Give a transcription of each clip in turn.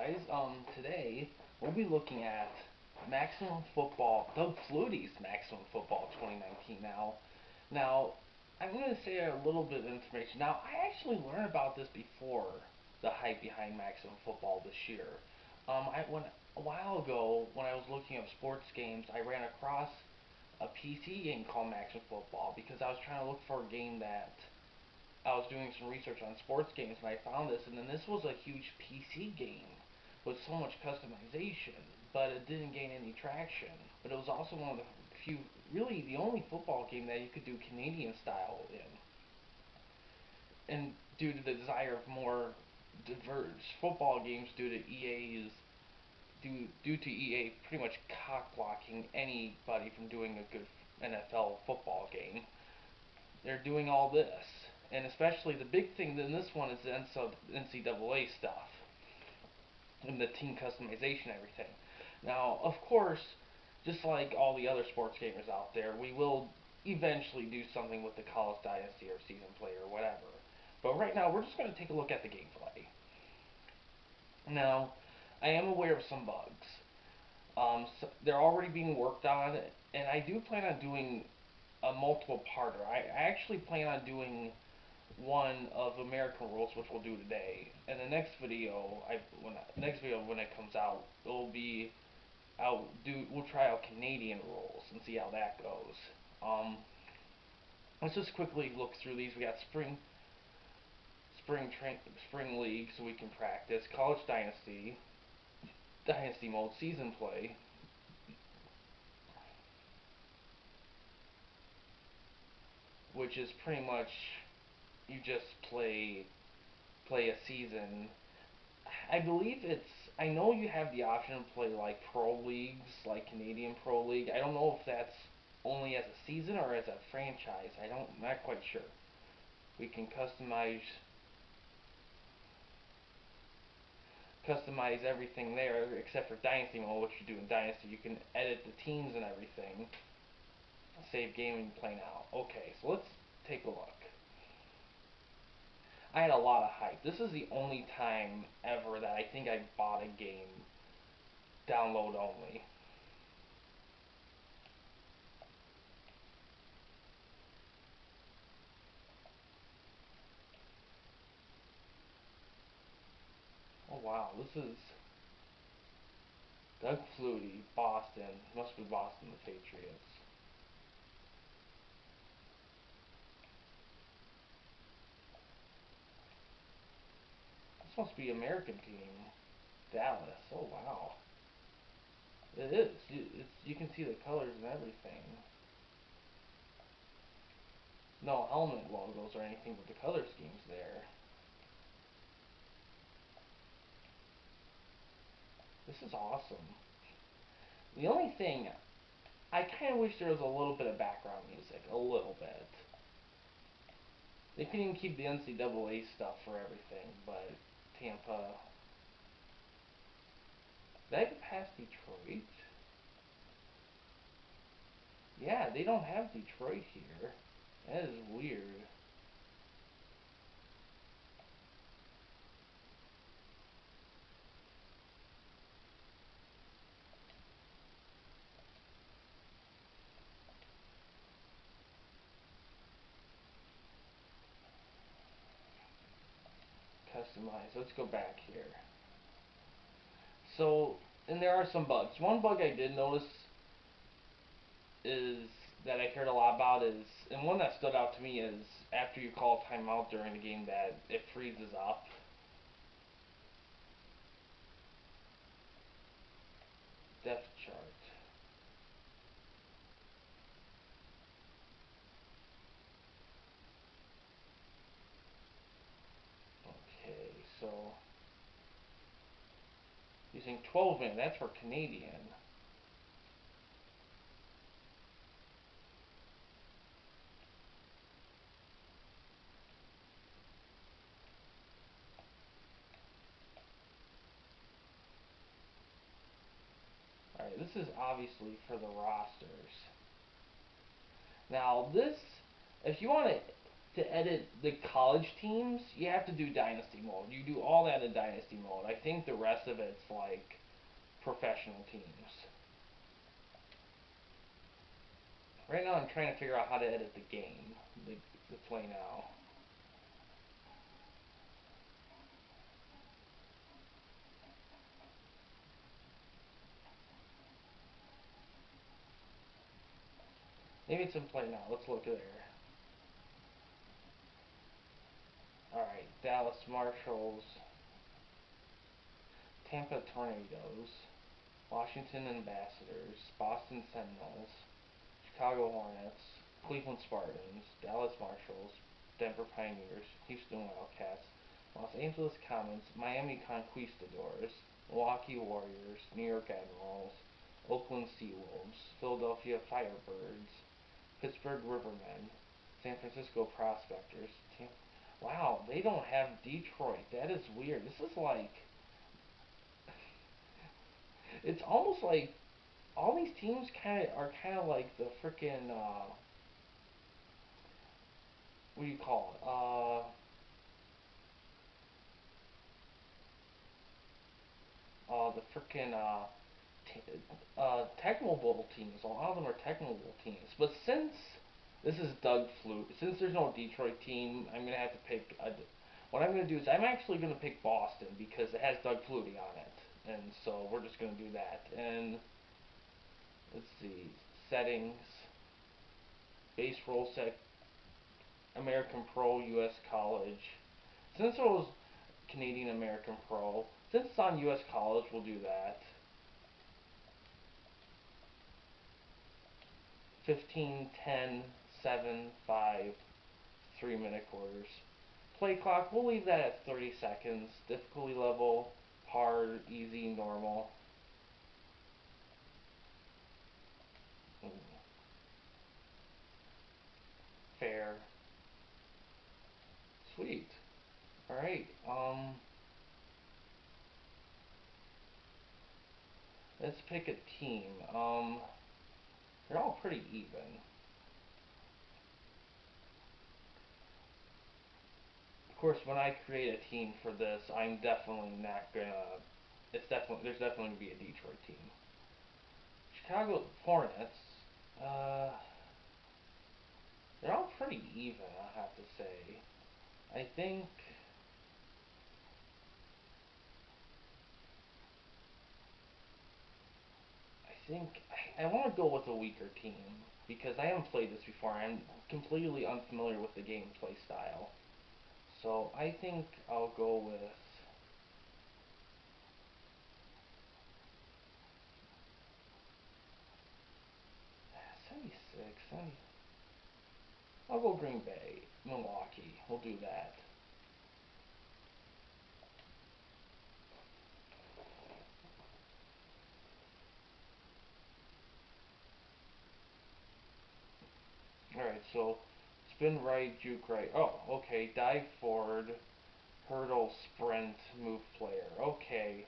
guys. Today we'll be looking at Maximum Football, Doug Flutie's Maximum Football 2019. Now, I'm going to say a little bit of information. Now, I actually learned about this before the hype behind Maximum Football this year. A while ago when I was looking up sports games, I ran across a PC game called Maximum Football because I was trying to look for a game that I was doing some research on sports games and I found this, and then this was a huge PC game with so much customization, but it didn't gain any traction. But it was also one of the few, really the only football game that you could do Canadian style in. And due to the desire of more diverse football games due to EA pretty much cock blocking anybody from doing a good NFL football game, they're doing all this. And especially the big thing in this one is the NCAA stuff and the team customization and everything. Now, of course, just like all the other sports gamers out there, we will eventually do something with the College Dynasty or Season Play or whatever. But right now, we're just going to take a look at the gameplay. Now, I am aware of some bugs. So they're already being worked on, and I do plan on doing a multiple parter. I actually plan on doing one of American rules, which we'll do today, and the next video, when it comes out, we'll try out Canadian rules and see how that goes. Let's just quickly look through these. We got spring league, so we can practice. College Dynasty, Dynasty mode, season play. Which is pretty much you just play a season. I believe I know you have the option to play like pro leagues, like Canadian Pro League. I don't know if that's only as a season or as a franchise. I'm not quite sure. We can customize everything there except for Dynasty mode, what you do in Dynasty. You can edit the teams and everything. Save game and play now. Okay, so let's take a look. I had a lot of hype. This is the only time ever that I think I bought a game download only. Oh wow, this is Doug Flutie, Boston. Must be Boston, the Patriots. This must be American team. Dallas. Oh wow. It is. You can see the colors and everything. No helmet logos or anything, but the color scheme's there. This is awesome. The only thing, I kind of wish there was a little bit of background music. A little bit. They couldn't even keep the NCAA stuff for everything, but Tampa. Did I get past Detroit? Yeah, they don't have Detroit here. That is weird. Customize. Let's go back here. So, and there are some bugs. One bug I did notice is that I heard a lot about and one that stood out to me is after you call timeout during the game that it freezes up. Depth chart. Okay, so using 12 in, that's for Canadian. Alright, this is obviously for the rosters. Now, if you want to, to edit the college teams, you have to do Dynasty mode. You do all that in Dynasty mode. I think the rest of it's like professional teams. Right now I'm trying to figure out how to edit the game, the play now. Maybe it's in play now. Let's look there. Alright, Dallas Marshalls, Tampa Tornadoes, Washington Ambassadors, Boston Sentinels, Chicago Hornets, Cleveland Spartans, Dallas Marshalls, Denver Pioneers, Houston Wildcats, Los Angeles Comets, Miami Conquistadors, Milwaukee Warriors, New York Admirals, Oakland Seawolves, Philadelphia Firebirds, Pittsburgh Rivermen, San Francisco Prospectors. Wow, they don't have Detroit. That is weird. This is like, it's almost like all these teams kind of like the freaking what do you call it? The freaking t- Tecmo Bowl teams. A lot of them are Tecmo Bowl teams. But since this is Doug Flute, since there's no Detroit team, I'm gonna have to pick. What I'm gonna do is I'm actually gonna pick Boston because it has Doug Flutie on it, and so we're just gonna do that. And let's see, settings, base rule set, American Pro, U.S. College. Since it was Canadian American Pro, since it's on U.S. College, we'll do that. 15, 10, 7, 5, 3-minute quarters. Play clock, we'll leave that at 30 seconds. Difficulty level, hard, easy, normal. Fair. Sweet. Alright, let's pick a team. They're all pretty even. Of course, when I create a team for this, I'm definitely not gonna. There's definitely gonna be a Detroit team. Chicago Hornets. Uh, they're all pretty even, I have to say. I think. I want to go with a weaker team because I haven't played this before. I'm completely unfamiliar with the gameplay style. So I think I'll go with 76, 70. I'll go Green Bay, Milwaukee. We'll do that. Alright, so spin right, juke right. Oh, okay. Dive forward, hurdle, sprint, move player. Okay.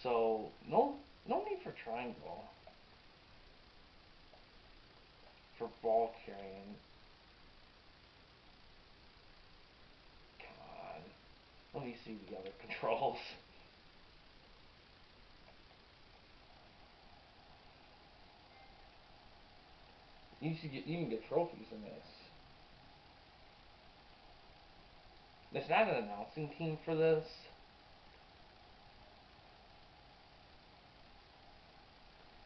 So no need for triangle for ball carrying. Come on. Let me see the other controls. You can get trophies in this. There's not an announcing team for this.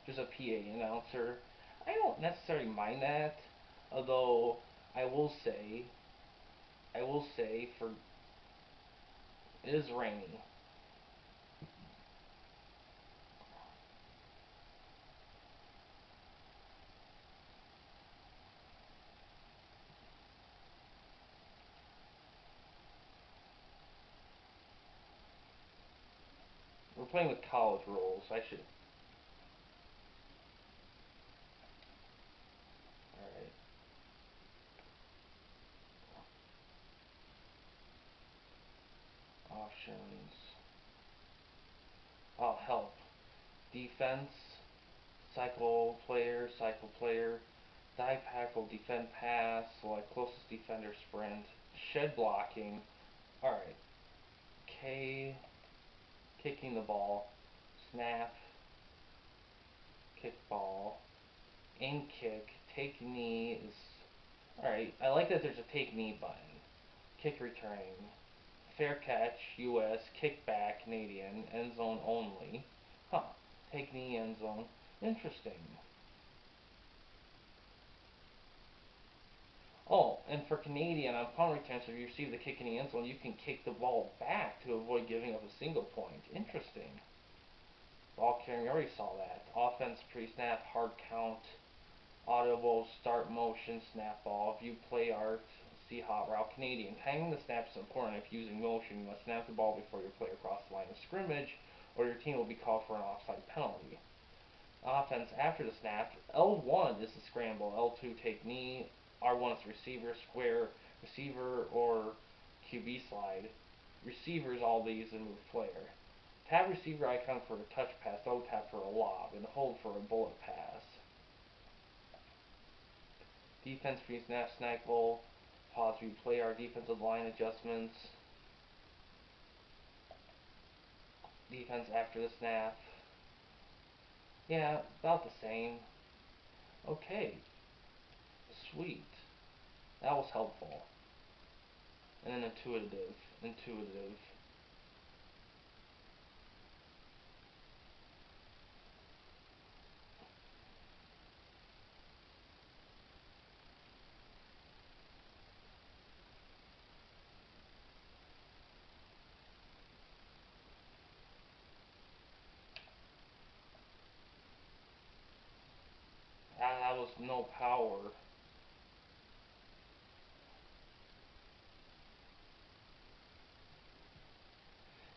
Just a PA announcer. I don't necessarily mind that, although I will say, for it is raining. We're playing with college rules. I should. All right. Options. Oh, help. Defense. Cycle player. Cycle player. Dive tackle, defend pass, select closest defender sprint, shed blocking. Alright. K, kicking the ball, snap, kick ball, aim kick, take knee is... Alright, I like that there's a take knee button. Kick returning, fair catch, US, kick back, Canadian, end zone only. Huh, take knee, end zone. Interesting. Oh, and for Canadian, on punt returns, if you receive the kick in the end zone, you can kick the ball back to avoid giving up a single point. Interesting. Ball carrying, we already saw that. Offense, pre-snap, hard count, audible, start motion, snap ball, view play art, see hot route. Canadian, timing the snap is important. If using motion, you must snap the ball before your player crosses the line of scrimmage, or your team will be called for an offside penalty. Offense, after the snap, L1 is the scramble, L2 take knee, R1 is receiver, square, receiver, or QB slide. Receivers, all these, and move player. Tap receiver icon for a touch pass, O tap for a lob, and hold for a bullet pass. Defense pre-snap, snack bowl, pause view play, our defensive line adjustments. Defense after the snap. Yeah, about the same. Okay. Sweet. That was helpful. And then intuitive. Intuitive. That was no power.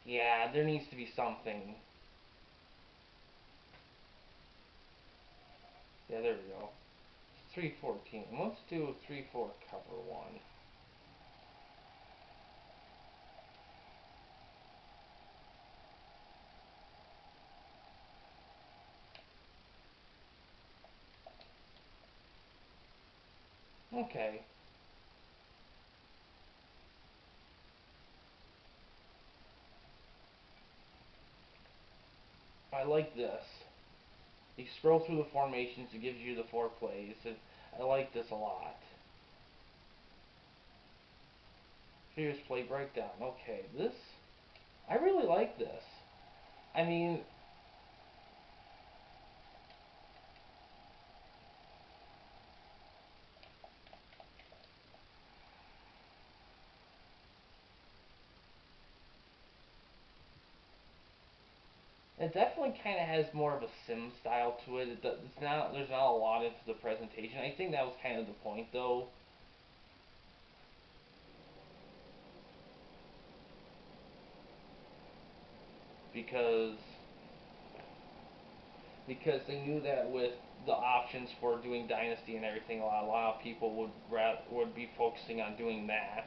Yeah, there needs to be something. Yeah, there we go. 314. Let's do a 3-4 cover one. Okay. I like this. You scroll through the formations, it gives you the 4 plays. I like this a lot. Previous play breakdown. Okay, this... I really like this. I mean... It definitely kind of has more of a sim style to it. It's not. There's not a lot into the presentation. I think that was kind of the point, though, because they knew that with the options for doing Dynasty and everything, a lot of people would be focusing on doing that,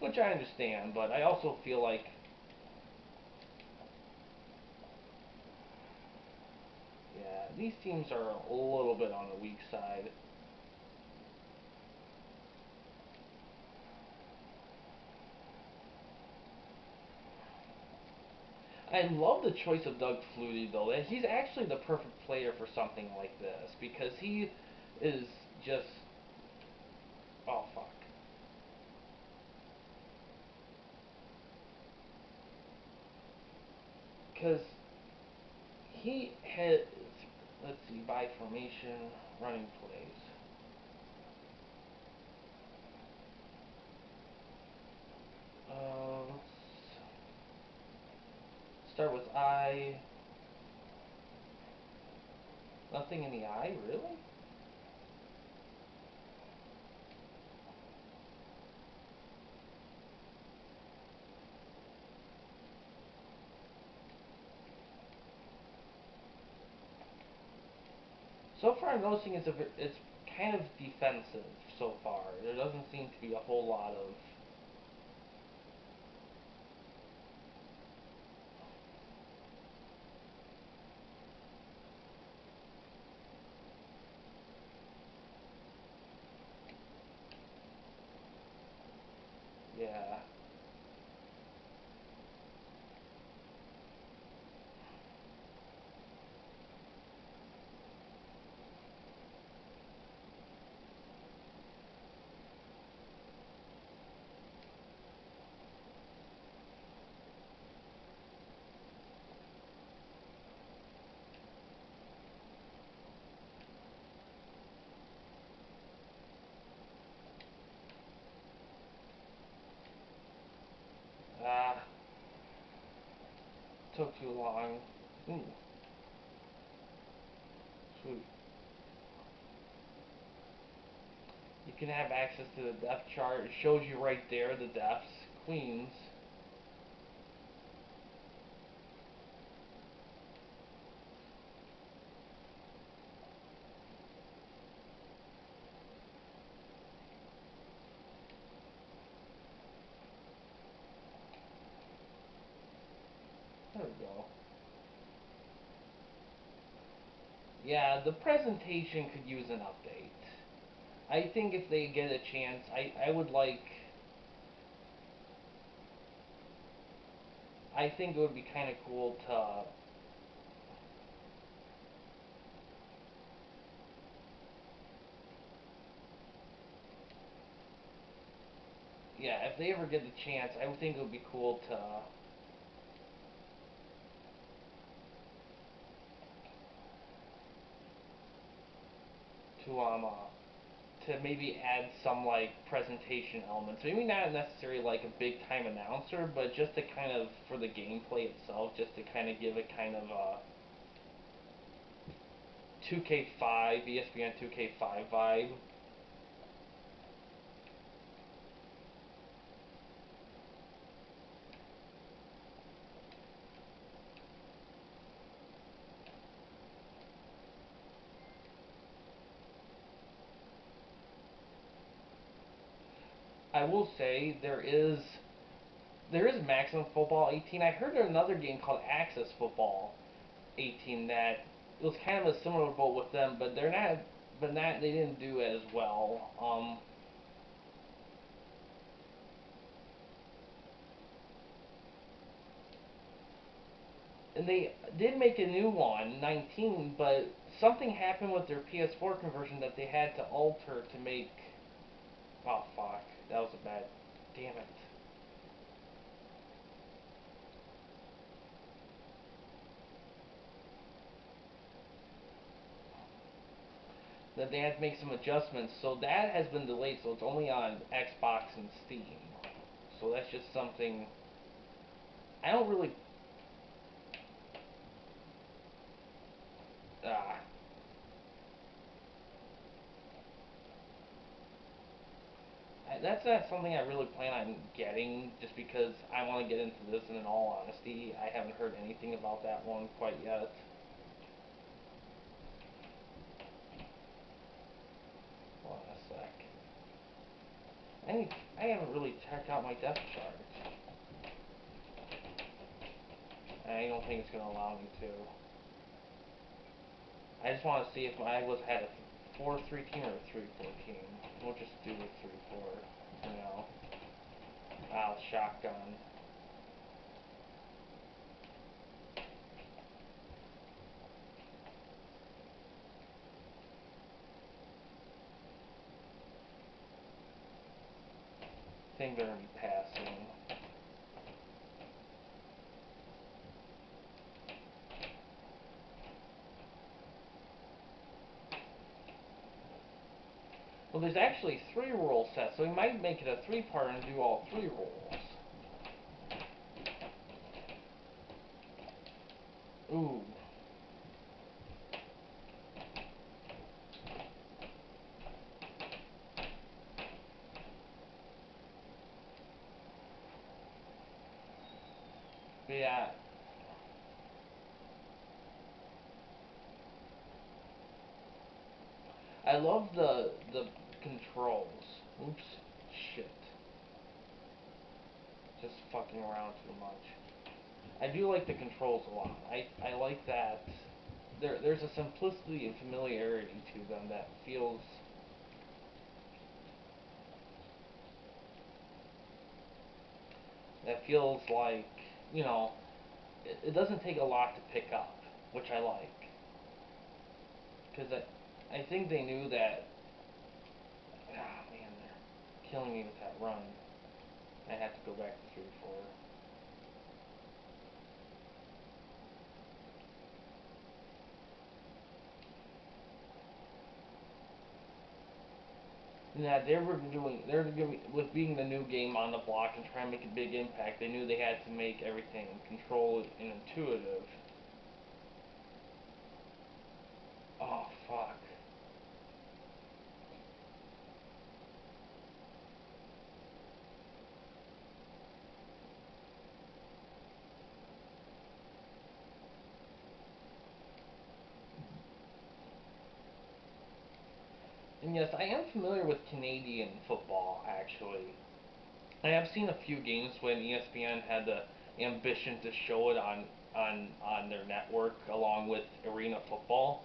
which I understand. But I also feel like, yeah, these teams are a little bit on the weak side. I love the choice of Doug Flutie, though. He's actually the perfect player for something like this because he is just... Oh, fuck. Because he had... Let's see, by formation, running plays. Let's start with I. Nothing in the eye, really? So far, I'm noticing it's kind of defensive so far. There doesn't seem to be a whole lot of... Yeah. Ah, took too long. Ooh, sweet. You can have access to the depth chart. It shows you right there the depths. Queens. There we go. Yeah, the presentation could use an update. I think if they get a chance, I would like. I think it would be kind of cool to. Yeah, if they ever get the chance, I would think it would be cool to maybe add some like presentation elements. Maybe not necessarily like a big time announcer, but just to kind of for the gameplay itself, just to kind of give it kind of a 2K5 ESPN 2K5 vibe. I will say there is Maximum Football 18. I heard there's another game called Access Football 18 that it was kind of a similar boat with them, but they're not, but not they didn't do as well. And they did make a new one, 19, but something happened with their PS4 conversion that they had to alter to make. Oh fuck, that was a bad. Damn it. That they had to make some adjustments, so that has been delayed. So it's only on Xbox and Steam. So that's just something. I don't really. Ah, that's not something I really plan on getting, just because I want to get into this. And in all honesty, I haven't heard anything about that one quite yet. Hold on a sec. I haven't really checked out my depth chart. I don't think it's gonna allow me to. I just want to see if I was had a 4-3 team or a 3-4 team. We'll just do a 3-4 for now. Shotgun. I think they're gonna be passing. Well, there's actually 3 rule sets, so we might make it a 3-part and do all 3 rules. Ooh. But yeah. I love the controls. Oops. Shit. Just fucking around too much. I do like the controls a lot. I like that there's a simplicity and familiarity to them that feels. that feels like, you know, it doesn't take a lot to pick up, which I like. Because I think they knew that, ah man, they're killing me with that run. I have to go back to 3-4. Yeah, with being the new game on the block and trying to make a big impact, they knew they had to make everything controlled and intuitive. Oh, fuck. And yes, I am familiar with Canadian football, actually. I have seen a few games when ESPN had the ambition to show it on their network along with arena football.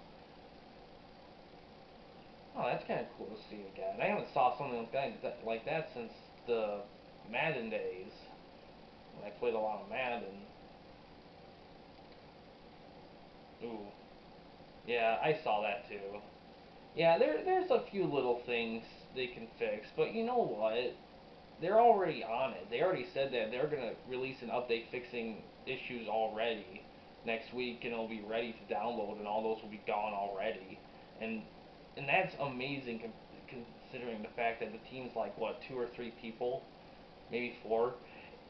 Oh, that's kind of cool to see again. I haven't saw something like that since the Madden days. When I played a lot of Madden. Ooh, yeah, I saw that too. Yeah, there's a few little things they can fix, but you know what? They're already on it. They already said that they're gonna release an update fixing issues already next week, and it'll be ready to download, and all those will be gone already. And and that's amazing considering the fact that the team's like what 2 or 3 people, maybe 4,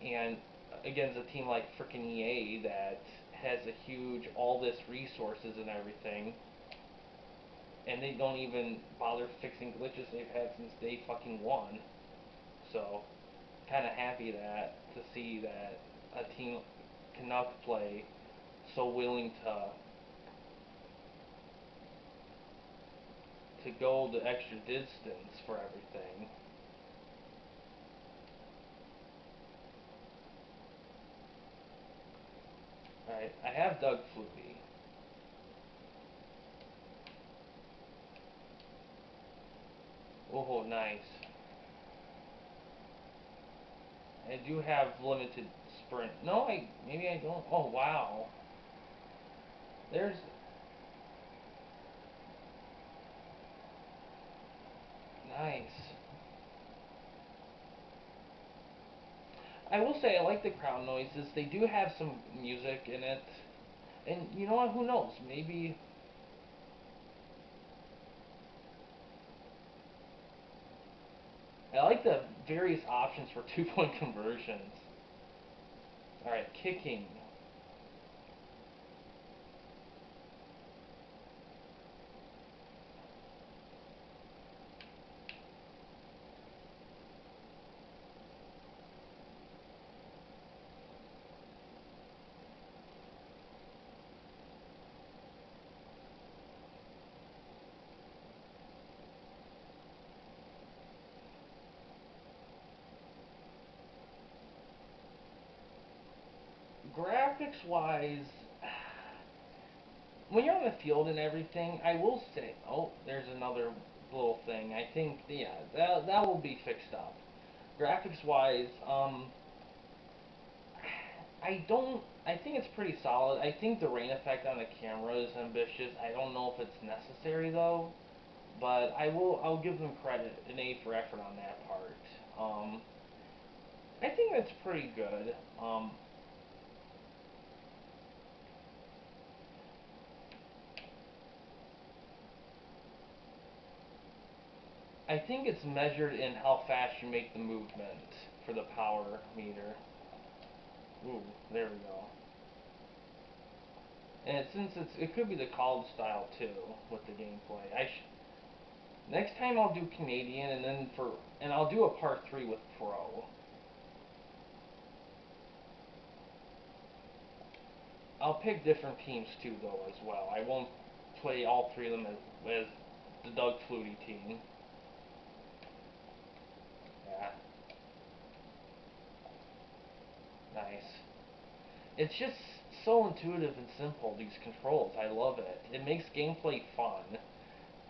and against a team like freaking EA that has a huge all this resources and everything, and they don't even bother fixing glitches they've had since day fucking one. So kind of happy to see that a team Canuck play so willing to go the extra distance for everything. All right, I have Doug Flutie. Oh, nice. I do have limited sprint. No, I maybe I don't. Oh wow. There's nice. I will say I like the crowd noises. They do have some music in it. And you know what? Who knows? Maybe I like the various options for 2 point conversions. All right, kicking. Graphics wise, when you're on the field and everything, I will say, oh, there's another little thing. I think, yeah, that will be fixed up. Graphics wise, I don't. I think it's pretty solid. I think the rain effect on the camera is ambitious. I don't know if it's necessary though, but I'll give them credit, an A for effort on that part. I think that's pretty good. I think it's measured in how fast you make the movement for the power meter. Ooh, there we go. And since it could be the college style too with the gameplay. Next time I'll do Canadian and I'll do a part 3 with Pro. I'll pick different teams too though as well. I won't play all 3 of them as the Doug Flutie team. Yeah, nice. It's just so intuitive and simple, these controls. I love it. It makes gameplay fun.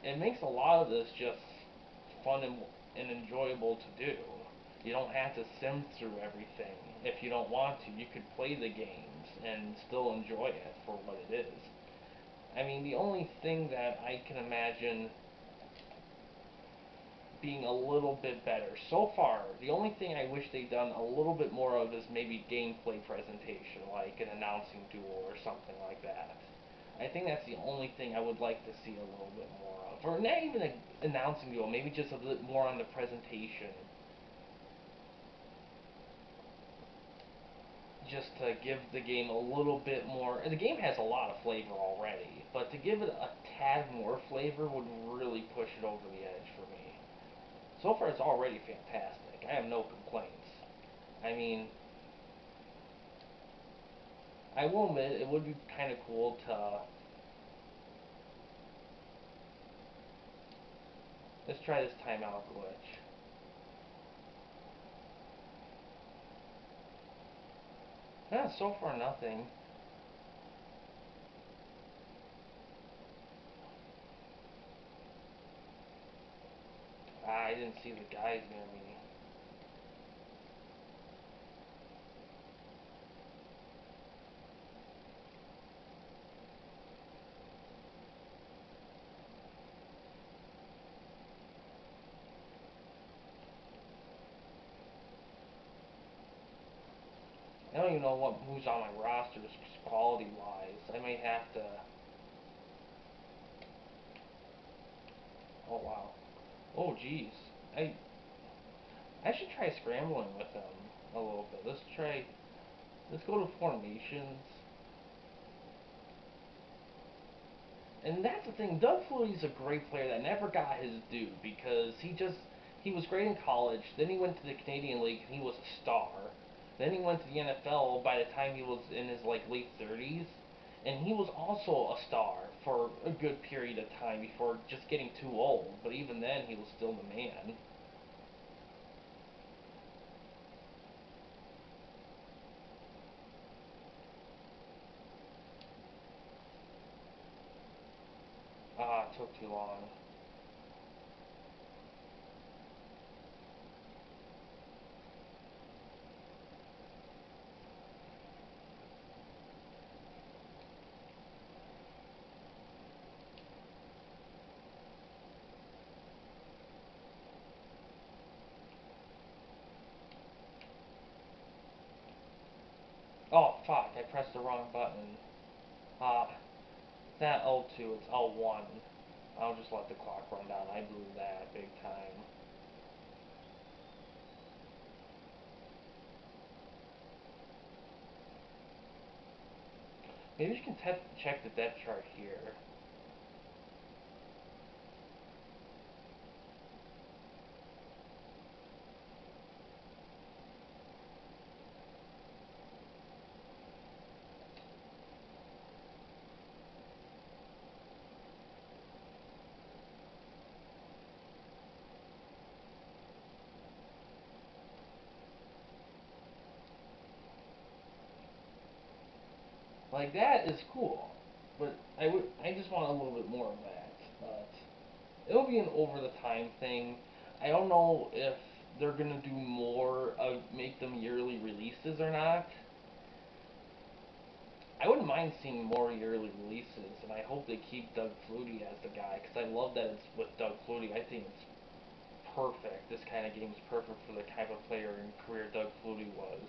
It makes a lot of this just fun and enjoyable to do. You don't have to sim through everything. If you don't want to, you could play the games and still enjoy it for what it is. I mean, the only thing that I can imagine being a little bit better so far, the only thing I wish they'd done a little bit more of is maybe gameplay presentation, like an announcing duel or something like that. I think that's the only thing I would like to see a little bit more of. Or not even an announcing duel, maybe just a bit more on the presentation. Just to give the game a little bit more. The game has a lot of flavor already, but to give it a tad more flavor would really push it over the edge for me. So far, it's already fantastic. I have no complaints. I mean, I will admit it would be kind of cool to. Let's try this timeout glitch. Yeah, so far nothing. I didn't see the guys near me. I don't even know who's on my roster quality wise. I may have to. Oh wow. Oh geez. I should try scrambling with them a little bit. Let's try. Let's go to formations. And that's the thing. Doug Flutie's a great player that never got his due because he was great in college. Then he went to the Canadian League and he was a star. Then he went to the NFL by the time he was in his like late 30s, and he was also a star for a good period of time before just getting too old. But even then, he was still the man. Ah, it took too long. Oh fuck! I pressed the wrong button. Ah, it's not L2, it's L1. I'll just let the clock run down. I blew that big time. Maybe you can check the depth chart here. Like that is cool, but I just want a little bit more of that. But it'll be an over the time thing. I don't know if they're gonna do more of make them yearly releases or not. I wouldn't mind seeing more yearly releases, and I hope they keep Doug Flutie as the guy because I love that it's with Doug Flutie. I think it's perfect. This kind of game is perfect for the type of player and career Doug Flutie was.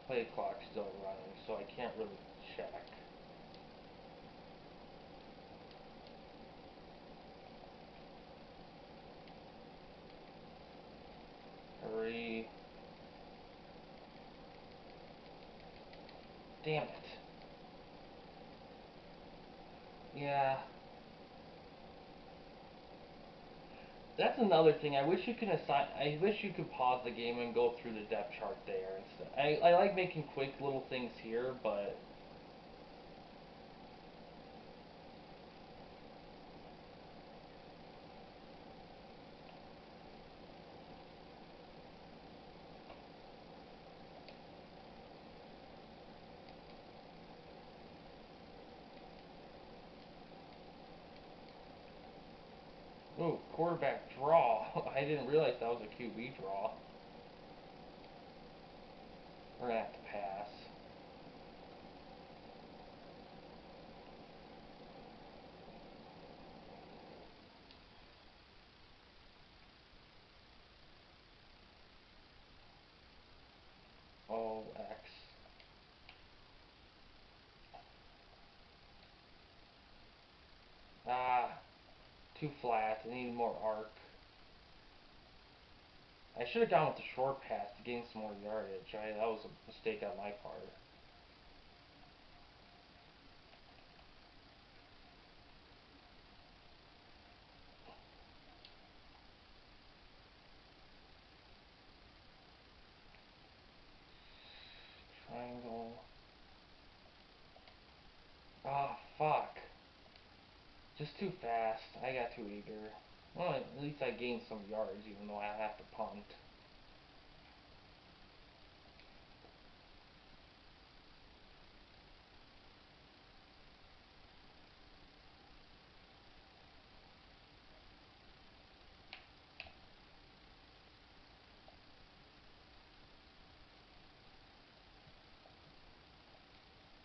Play clock's still running, so I can't really check. Hurry. Damn it. Yeah. That's another thing. I wish you could assign. I wish you could pause the game and go through the depth chart there and stuff. I like making quick little things here, but ooh, quarterback draw. I didn't realize that was a QB draw. We're gonna have to pass. Oh, X. Ah, too flat. I need more arc. I should have gone with the short pass to gain some more yardage. That was a mistake on my part. Triangle. Ah, fuck. Just too fast. I got too eager. Well, at least I gained some yards, even though I have to punt.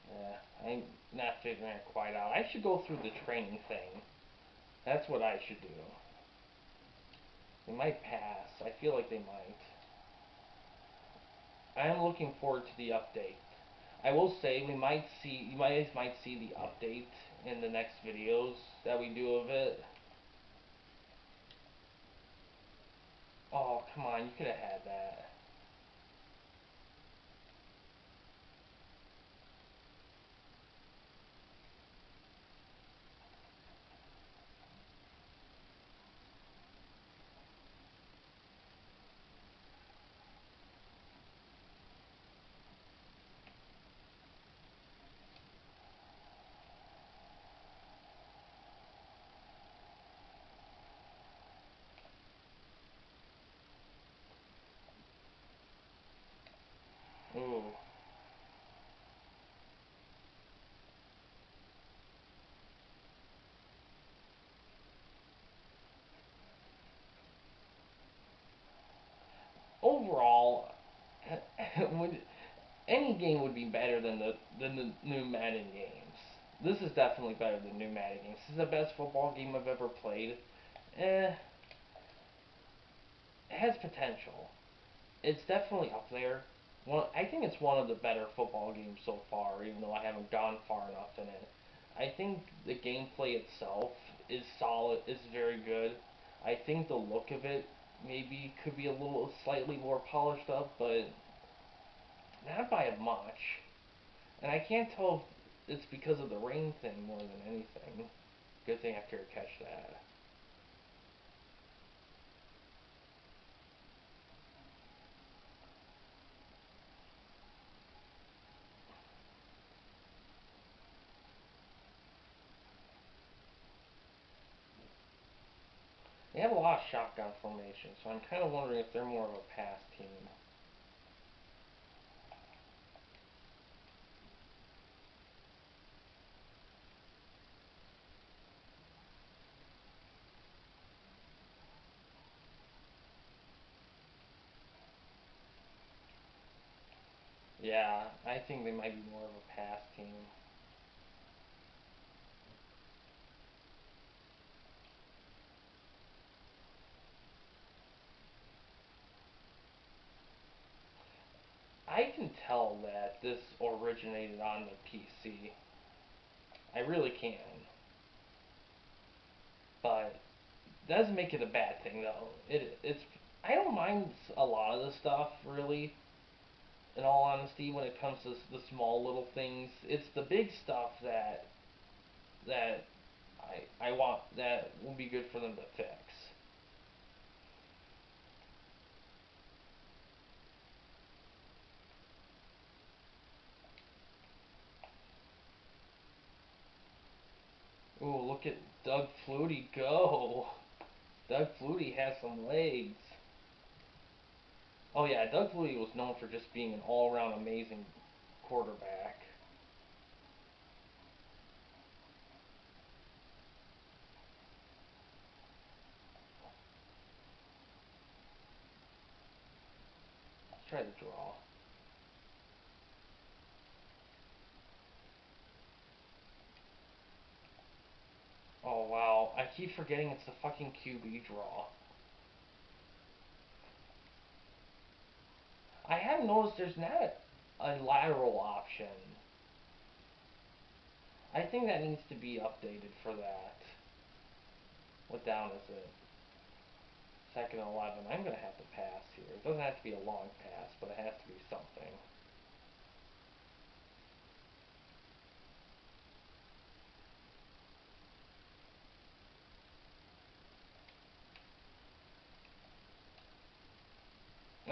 Yeah, I'm not figuring it quite out. I should go through the training thing. That's what I should do. They might pass. I feel like they might. I am looking forward to the update. I will say we might see you might see the update in the next videos that we do of it. Oh, come on, you could have had that. Ooh. Overall, would any game would be better than the new Madden games. This is definitely better than new Madden games. This is the best football game I've ever played. It has potential. It's definitely up there. I think it's one of the better football games so far, even though I haven't gone far enough in it. I think the gameplay itself is solid, is very good. I think the look of it maybe could be a little slightly more polished up, but not by much. And I can't tell if it's because of the rain thing more than anything. Good thing I could catch that. They have a lot of shotgun formations, so I'm kind of wondering if they're more of a pass team. Yeah, I think they might be more of a pass team. I can tell that this originated on the PC. I really can. But doesn't make it a bad thing though. It's I don't mind a lot of the stuff really. In all honesty, when it comes to the small little things, it's the big stuff that I want that will be good for them to fix. look at Doug Flutie go. Doug Flutie has some legs. Oh yeah, Doug Flutie was known for just being an all-around amazing quarterback. Let's try the draw. Oh wow, I keep forgetting it's the fucking QB draw. I have noticed there's not a lateral option. I think that needs to be updated for that. What down is it? Second and 11. I'm going to have to pass here. It doesn't have to be a long pass, but it has to be something.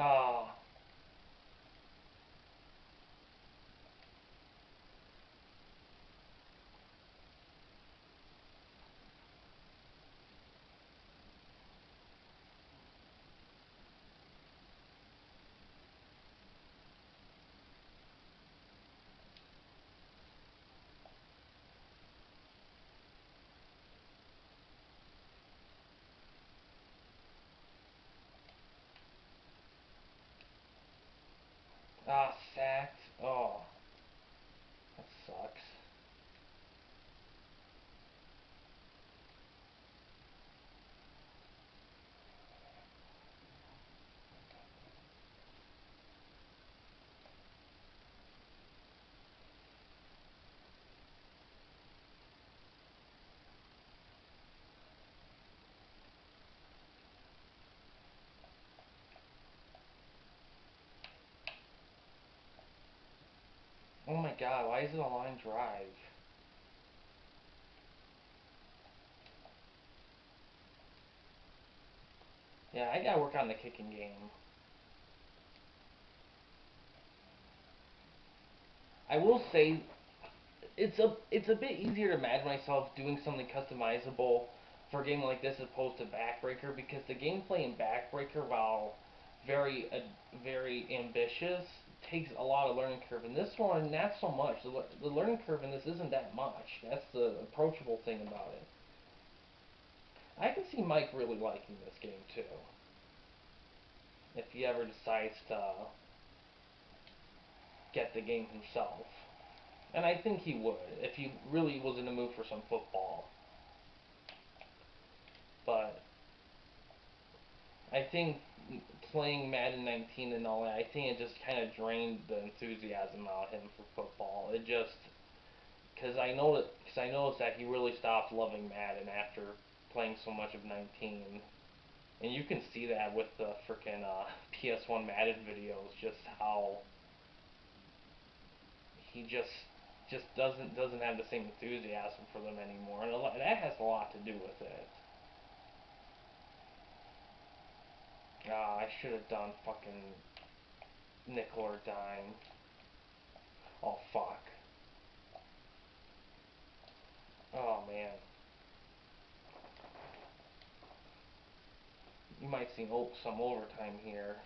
Ah. Ah, sacked. Oh, that sucks. Oh my god, why is it a line drive? Yeah, I gotta work on the kicking game. I will say it's a bit easier to imagine myself doing something customizable for a game like this as opposed to Backbreaker because the gameplay in Backbreaker, while very ambitious, takes a lot of learning curve. In this one, not so much. The learning curve in this isn't that much. That's the approachable thing about it. I can see Mike really liking this game too, if he ever decides to get the game himself. And I think he would, if he really was in the mood for some football. But I think playing Madden 19 and all that, I think it just kind of drained the enthusiasm out of him for football. It just, because I noticed that he really stopped loving Madden after playing so much of 19, and you can see that with the freaking PS1 Madden videos, just how he just doesn't have the same enthusiasm for them anymore, and that has a lot to do with it. I should have done fucking nickel or dime. Oh fuck. Oh man. You might see some overtime here.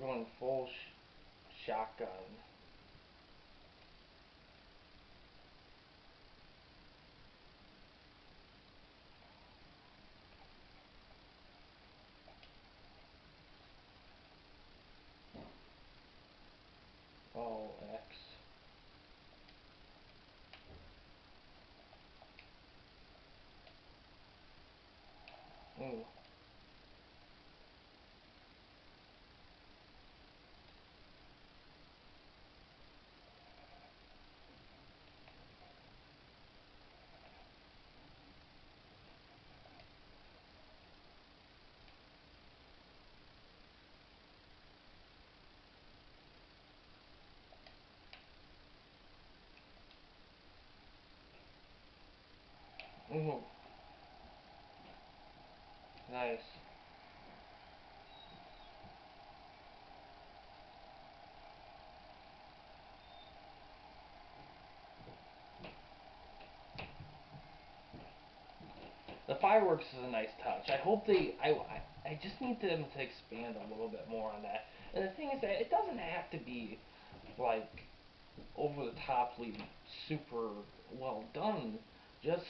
going full shotgun. Oh, X. Ooh. Ooh. Nice. The fireworks is a nice touch. I hope I just need them to expand a little bit more on that. And the thing is that it doesn't have to be like over the toply super well done. Just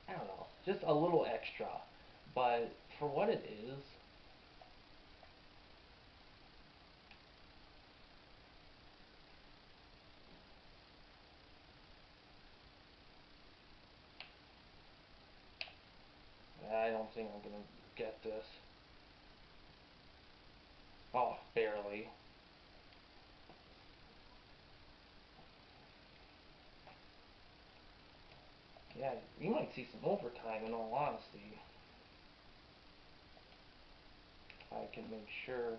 I don't know, just a little extra. But for what it is, I don't think I'm gonna get this. Oh, barely. Yeah, you might see some overtime in all honesty. I can make sure.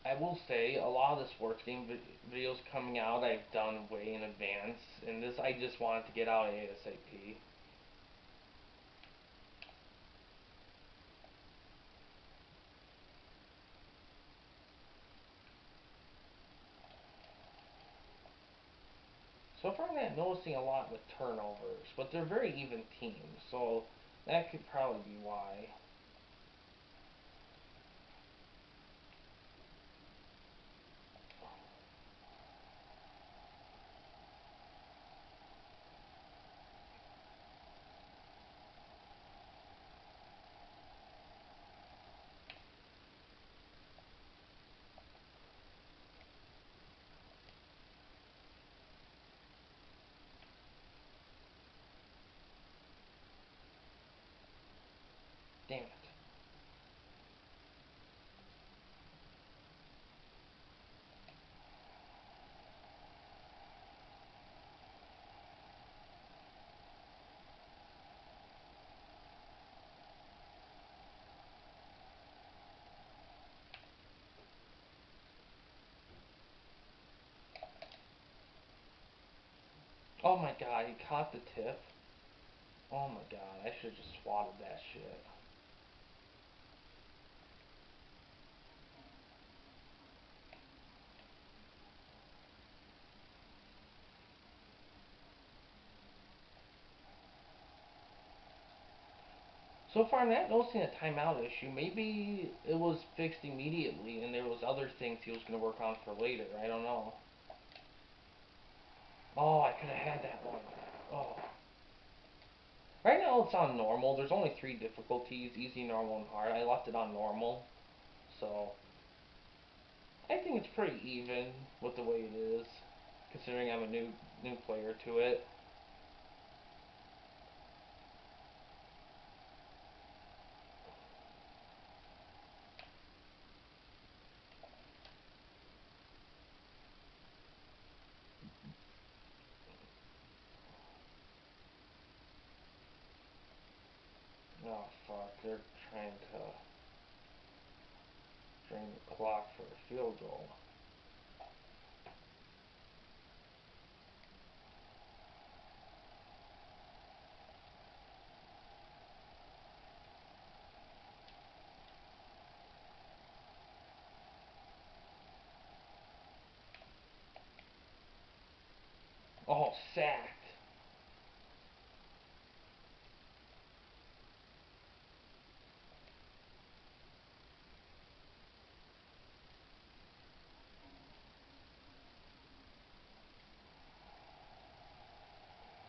I will say a lot of the sports game videos coming out I've done way in advance, and this I just wanted to get out ASAP. So far, I'm not noticing a lot with turnovers, but they're very even teams, so that could probably be why. Damn it. Oh my god, he caught the tip. Oh my god, I should have just swatted that shit. So far, I'm not noticing a timeout issue. Maybe it was fixed immediately and there was other things he was going to work on for later. I don't know. Oh, I could have had that one. Oh. Right now it's on normal. There's only three difficulties, easy, normal, and hard. I left it on normal. So, I think it's pretty even with the way it is, considering I'm a new player to it. Oh fuck, they're trying to drain the clock for a field goal. sacked.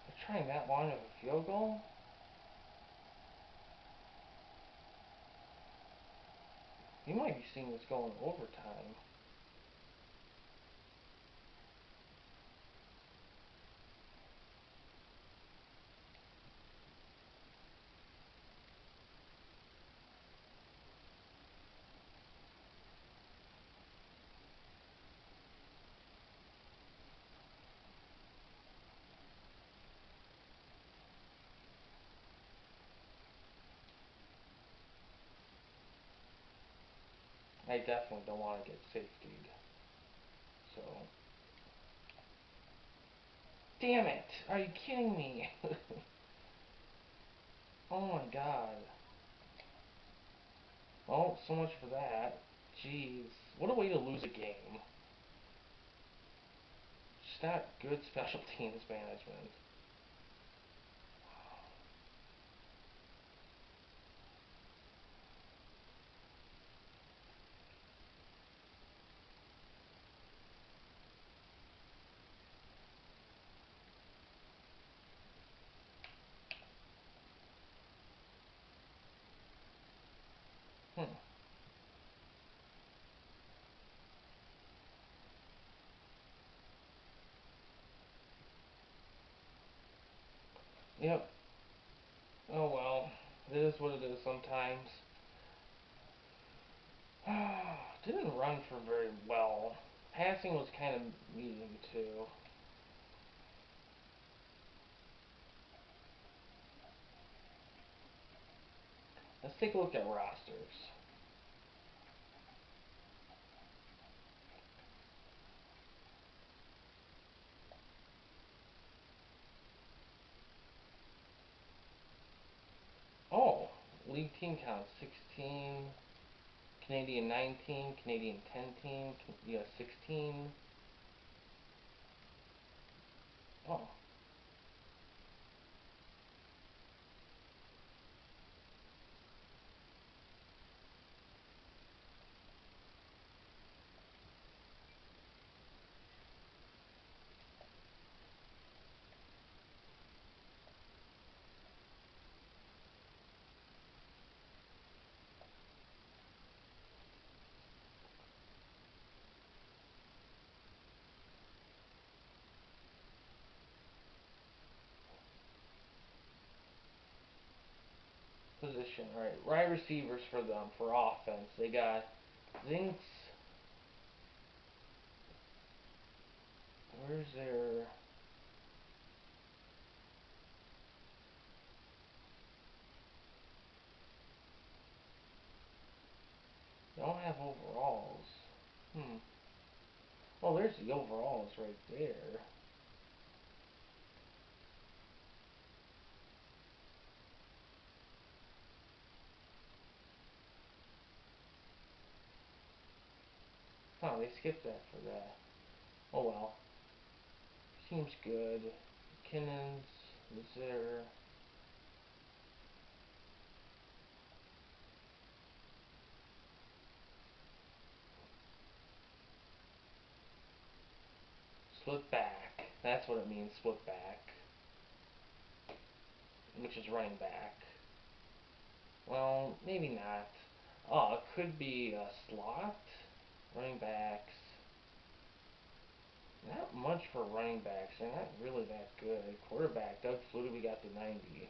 They're trying that long of a field goal? You might be seeing this going overtime. I definitely don't want to get safetied. So. Damn it! Are you kidding me? Oh my god. Oh, so much for that. Jeez. What a way to lose a game. Just not good special teams management. Hmm. Yep. Oh well. It is what it is sometimes. Didn't run for very well. Passing was kind of medium too. Let's take a look at rosters. Oh, league team count 16, Canadian 19, Canadian 10 team, US 16. Oh, position, right. Right receivers for them for offense. They got Zinks. Where's their. They don't have overalls. Hmm. Oh, there's the overalls right there. Oh, they skipped that for that. Oh well. Seems good. Kinnons was there. Split back. That's what it means, split back. Which is running back. Well, maybe not. Oh, it could be a slot. Running backs. Not much for running backs. They're not really that good. Quarterback, Doug Flutie, we got the 90.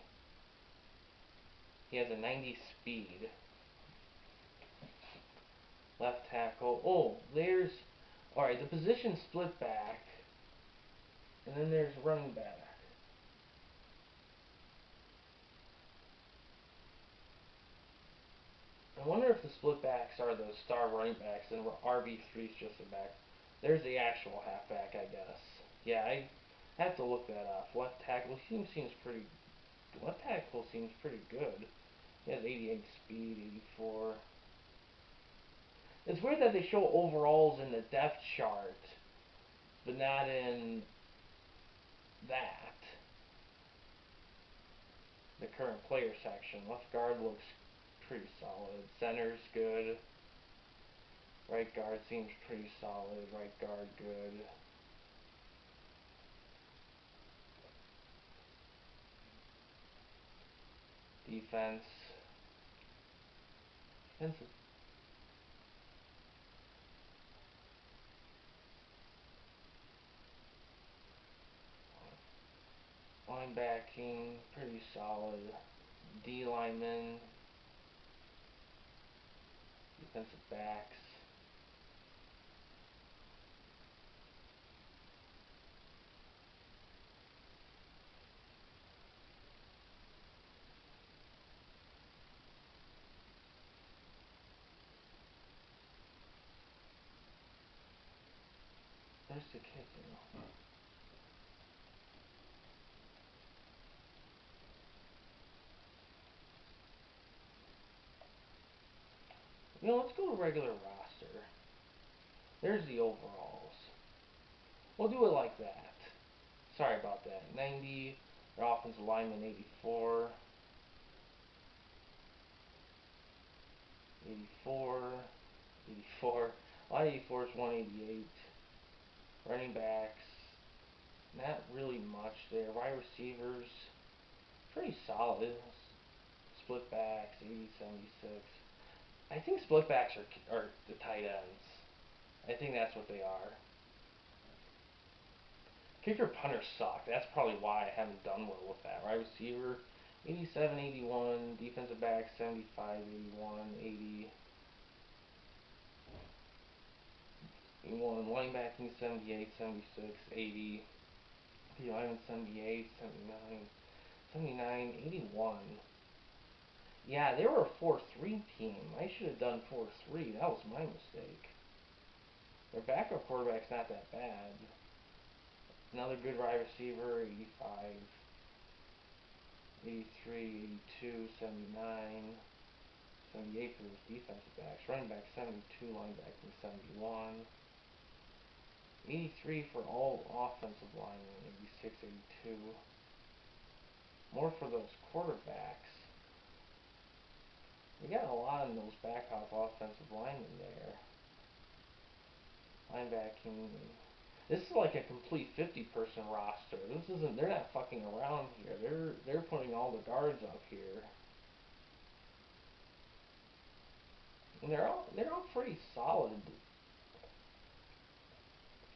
He has a 90 speed. Left tackle. Oh, there's. Alright, the position split back. And then there's running back. I wonder if the split backs are the star running backs and RB3 is just a back. There's the actual halfback, I guess. Yeah, I have to look that up. Left tackle seems pretty. Left tackle seems pretty good. He has 88 speed, 84. It's weird that they show overalls in the depth chart, but not in that, the current player section. Left guard looks pretty solid. Center's good. Right guard seems pretty solid. Right guard good. Defense. Defensive. Linebacking, pretty solid. D linemen. Defensive backs. There's the kicking. Let's go to regular roster. There's the overalls. We'll do it like that. Sorry about that. 90. Their offensive lineman 84. 84. 84. A lot of 84s 188. Running backs. Not really much there. Wide receivers. Pretty solid. Split backs 80, 76. I think split backs are the tight ends. I think that's what they are. Kicker punter suck. That's probably why I haven't done well with that. Wide receiver 87, 81. Defensive back 75, 81, 80. 81. Linebacking 78, 76, 80. D lineman 78, 79, 79, 81. Yeah, they were a 4-3 team. I should have done 4-3. That was my mistake. Their backup quarterback's not that bad. Another good wide receiver, 85, 83, 82, 79, 78 for those defensive backs. Running back 72, linebacking 71. 83 for all offensive linemen, 86, 82. More for those quarterbacks. We got a lot of those backup offensive linemen there. Linebacking. This is like a complete 50-person roster. This isn't. They're not fucking around here. They're putting all the guards up here, and they're all pretty solid.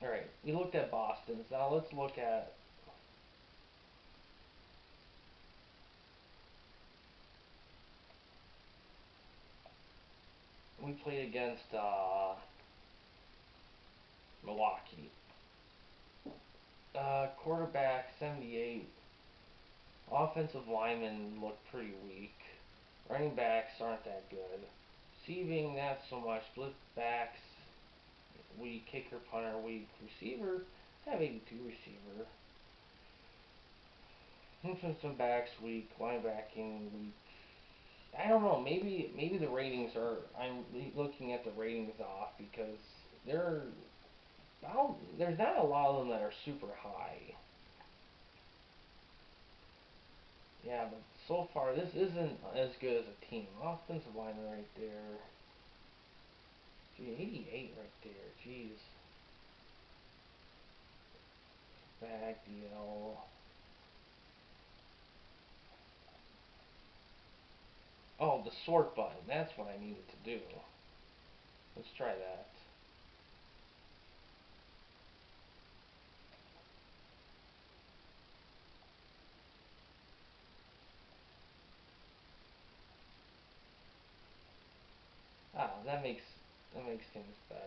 All right, we looked at Boston's. Now let's look at. We played against Milwaukee. Quarterback 78. Offensive linemen look pretty weak. Running backs aren't that good. Receiving, not so much. Split backs, weak. Kicker, punter, weak. Receiver, have 82 receiver. Defensive backs, weak. Linebacking, weak. I don't know. Maybe the ratings are. I'm looking at the ratings off because they're. There's not a lot of them that are super high. Yeah, but so far this isn't as good as a team. Offensive lineman right there. Gee, 88 right there. Jeez. Back DL. Oh, the sort button. That's what I needed to do. Let's try that. Ah, that makes things better.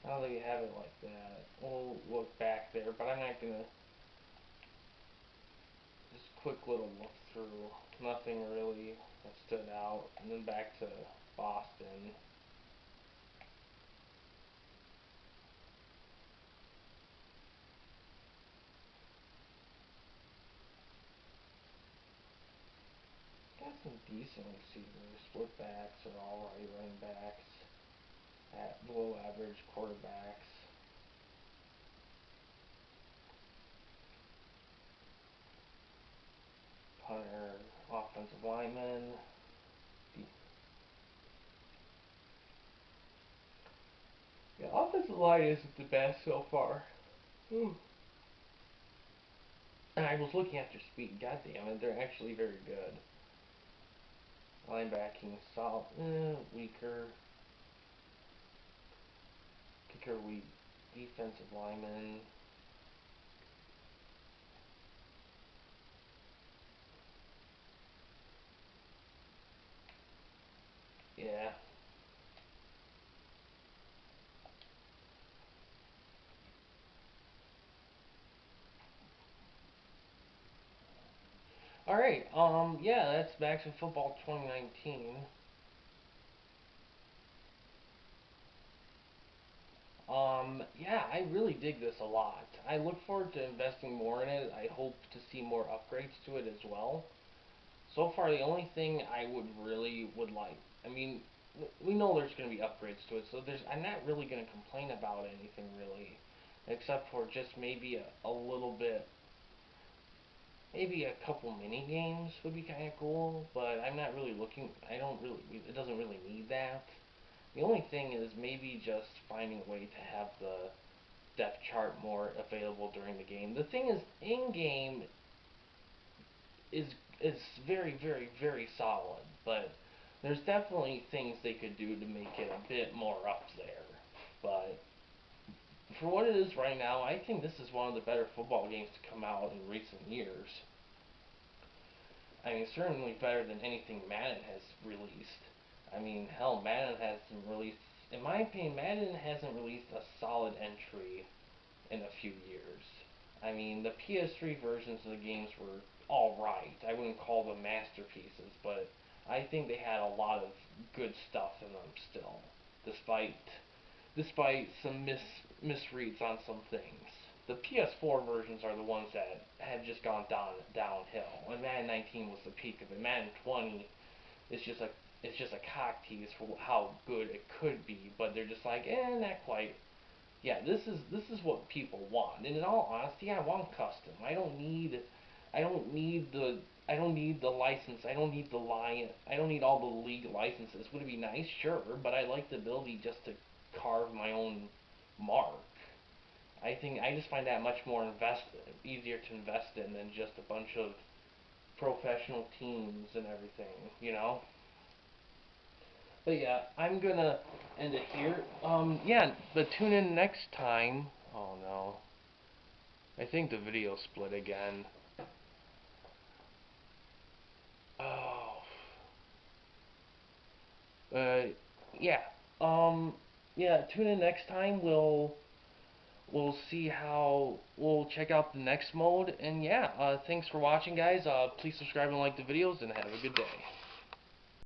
Now that we have it like that, we'll look back there, but I'm not gonna. Just quick little look through. Nothing really that stood out. And then back to Boston. some decent receivers. Split backs are alright, running backs, at below average quarterbacks. Punter, offensive lineman. Yeah, offensive line isn't the best so far. Ooh. And I was looking at their speed. God damn it, they're actually very good. Linebacking solid, weaker. Kicker weak. Defensive lineman. Yeah. Alright, yeah, that's Maximum Football 2019. Yeah, I really dig this a lot. I look forward to investing more in it. I hope to see more upgrades to it as well. So far, the only thing I would like, I mean, we know there's going to be upgrades to it, so I'm not really going to complain about anything really, except for just maybe a little bit, maybe a couple mini games would be kind of cool, but I'm not really looking, it doesn't really need that. The only thing is maybe just finding a way to have the depth chart more available during the game. The thing is, in-game is is very, very, very solid, but there's definitely things they could do to make it a bit more up there. But for what it is right now, I think this is one of the better football games to come out in recent years. I mean, certainly better than anything Madden has released. I mean, hell, Madden hasn't released. In my opinion, Madden hasn't released a solid entry in a few years. I mean, the PS3 versions of the games were alright. I wouldn't call them masterpieces, but I think they had a lot of good stuff in them still, despite some misreads on some things. The PS4 versions are the ones that have just gone downhill. And Madden 19 was the peak of it. Madden 20 is just a cock tease for how good it could be, but they're just like, not quite. Yeah, this is what people want. And in all honesty, I want custom. I don't need the license. I don't need the lion. I don't need all the league licenses. Would it be nice? Sure, but I like the ability just to carve my own mark. I just find that much more easier to invest in than just a bunch of professional teams and everything, you know? But yeah, I'm gonna end it here. Yeah, but tune in next time. Oh no. I think the video split again. Oh. Uh, yeah. Yeah, tune in next time. We'll see how we'll check out the next mode. And yeah, thanks for watching, guys. Please subscribe and like the videos, and have a good day.